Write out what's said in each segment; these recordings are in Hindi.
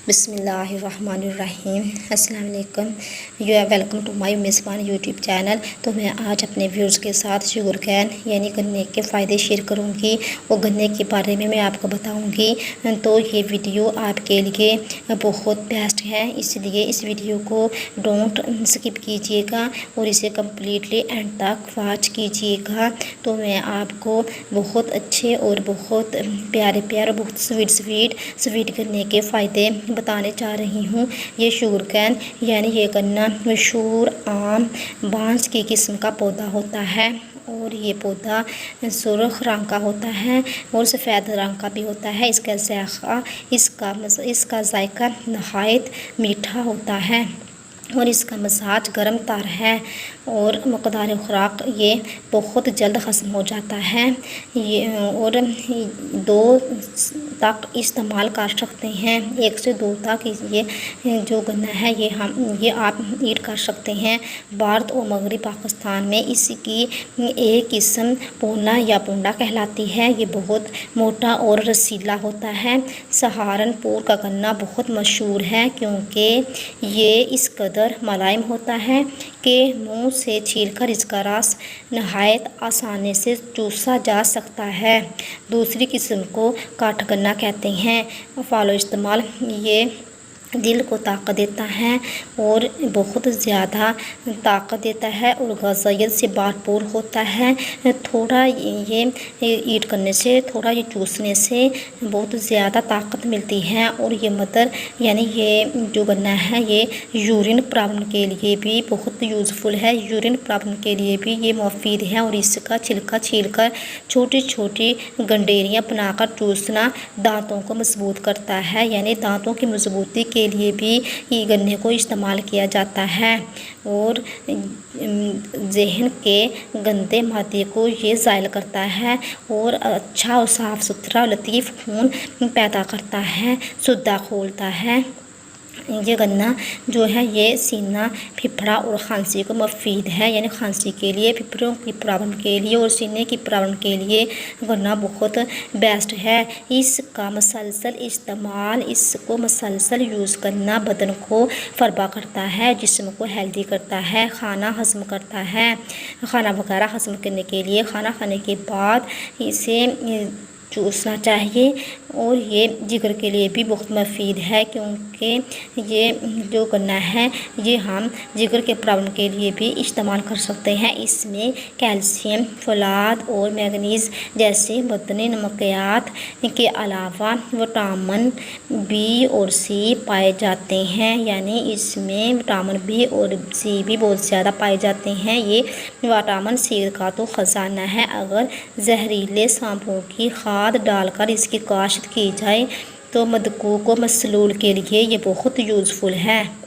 बिस्मिल्लाहिर्रहमानिर्रहीम। अस्सलाम वालेकुम। You are welcome to my मेज़बान यूट्यूब चैनल। तो मैं आज अपने व्यूअर्स के साथ शुगर कैन यानी गन्ने के फ़ायदे शेयर करूंगी और गन्ने के बारे में मैं आपको बताऊंगी। तो ये वीडियो आपके लिए बहुत बेस्ट है, इसलिए इस वीडियो को डोंट स्किप कीजिएगा और इसे कम्प्लीटली एंड तक वॉच कीजिएगा। तो मैं आपको बहुत अच्छे और बहुत प्यारे प्यारे बहुत स्वीट गन्ने के फ़ायदे बताने जा रही हूँ। ये शुगर कैन यानी ये गन्ना मशहूर आम बांस की किस्म का पौधा होता है और ये पौधा सुर्ख रंग का होता है और सफ़ेद रंग का भी होता है। इसका जायका नहायत मीठा होता है और इसका मसाज गर्म तार है और मकदार खुराक ये बहुत जल्द ख़त्म हो जाता है। ये और 2 तक इस्तेमाल कर सकते हैं, 1 से 2 तक ये जो गन्ना है ये आप ईट कर सकते हैं। भारत और मगरबी पाकिस्तान में इसकी एक किस्म पोना या पोंडा कहलाती है। ये बहुत मोटा और रसीला होता है। सहारनपुर का गन्ना बहुत मशहूर है क्योंकि ये इस कदर मुलायम होता है कि मुंह से छीलकर इसका रस नहायत आसानी से चूसा जा सकता है। दूसरी किस्म को काठ गन्ना कहते हैं। फॉलो इस्तेमाल ये दिल को ताकत देता है और बहुत ज़्यादा ताकत देता है और ग़ज़ाइयत से भरपूर होता है। थोड़ा ये ईट करने से, थोड़ा ये चूसने से बहुत ज़्यादा ताकत मिलती है। और ये मदर यानी ये जो गन्ना है ये यूरिन प्रॉब्लम के लिए भी बहुत यूज़फुल है। यूरिन प्रॉब्लम के लिए भी ये मुफीद है और इसका छिलका छीलकर छोटी छोटी गंडेरियाँ बनाकर चूसना दांतों को मजबूत करता है, यानी दांतों की मजबूती के लिए भी ये गन्ने को इस्तेमाल किया जाता है और ज़हन के गंदे मादे को ये ज़ायल करता है और अच्छा और साफ़ सुथरा लतीफ़ खून पैदा करता है, सुद्दा खोलता है। ये गन्ना जो है ये सीना, फेफड़ा और खांसी को मुफीद है, यानी खांसी के लिए, फेफड़ों की प्रॉब्लम के लिए और सीने की प्रॉब्लम के लिए गन्ना बहुत बेस्ट है। इसका मसलसल इस्तेमाल, इसको मसलसल यूज़ करना बदन को फरबा करता है, जिस्म को हेल्दी करता है, खाना हज़म करता है। खाना वगैरह हज़म करने के लिए खाना खाने के बाद इसे चूसना चाहिए और ये जिगर के लिए भी बहुत मुफीद है क्योंकि ये जो गन्ना है ये हम जिगर के प्रॉब्लम के लिए भी इस्तेमाल कर सकते हैं। इसमें कैल्शियम, फौलाद और मैग्नीज जैसे मदनी नमकियात के अलावा विटामिन बी और सी पाए जाते हैं, यानी इसमें विटामिन बी और सी भी बहुत ज़्यादा पाए जाते हैं। ये विटामिन सी का तो ख़जाना है। अगर जहरीले सांपों की खाद डालकर इसकी काश्त की जाए तो मदकूक व मसलूल के लिए ये बहुत यूज़फुल है।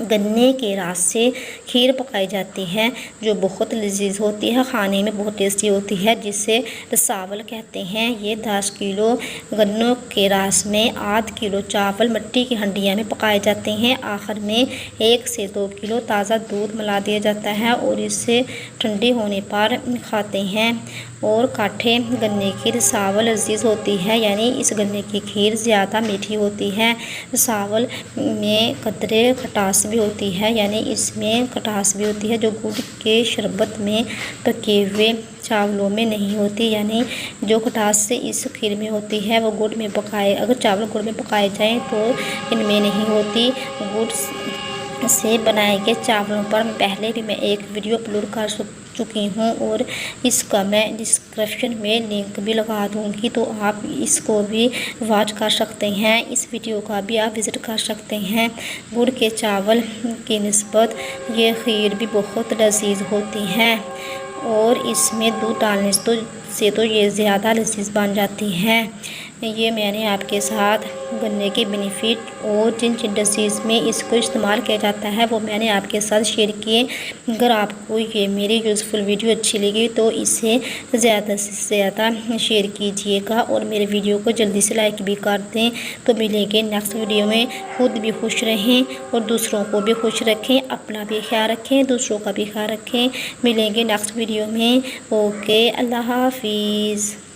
गन्ने के रस से खीर पकाई जाती है जो बहुत लजीज होती है, खाने में बहुत टेस्टी होती है, जिसे रसावल कहते हैं। ये 10 किलो गन्नों के रस में आधा किलो चावल मिट्टी की हंडिया में पकाए जाते हैं। आखिर में 1 से 2 किलो ताज़ा दूध मिला दिया जाता है और इसे ठंडी होने पर खाते हैं। और काठे गन्ने की रसावल लजीज होती है, यानी इस गन्ने की खीर ज़्यादा मीठी होती है। रसावल में कतरे खटास भी होती है, यानी इसमें खटास भी होती है जो गुड़ के शरबत में पके हुए चावलों में नहीं होती, यानी जो खटास से इस खीर में होती है वो गुड़ में पकाए, अगर चावल गुड़ में पकाए जाएं तो इनमें नहीं होती। गुड़ से बनाए गए चावलों पर पहले भी मैं एक वीडियो अपलोड कर चुकी हूँ और इसका मैं डिस्क्रिप्शन में लिंक भी लगा दूँगी, तो आप इसको भी वॉच कर सकते हैं। इस वीडियो का भी आप विज़िट कर सकते हैं। गुड़ के चावल की निस्बत ये खीर भी बहुत लजीज होती है और इसमें दूध डालने से तो ये ज़्यादा लजीज बन जाती हैं। ये मैंने आपके साथ गन्ने के बेनिफिट और जिन जिन डिसीज़ में इसको इस्तेमाल किया जाता है वो मैंने आपके साथ शेयर किए। अगर आपको ये मेरी यूज़फुल वीडियो अच्छी लगी तो इसे ज़्यादा से ज़्यादा शेयर कीजिएगा और मेरे वीडियो को जल्दी से लाइक भी कर दें। तो मिलेंगे नेक्स्ट वीडियो में। खुद भी खुश रहें और दूसरों को भी खुश रखें, अपना भी ख्याल रखें, दूसरों का भी ख्याल रखें। मिलेंगे नेक्स्ट वीडियो में। ओके, अल्लाह हाफिज़।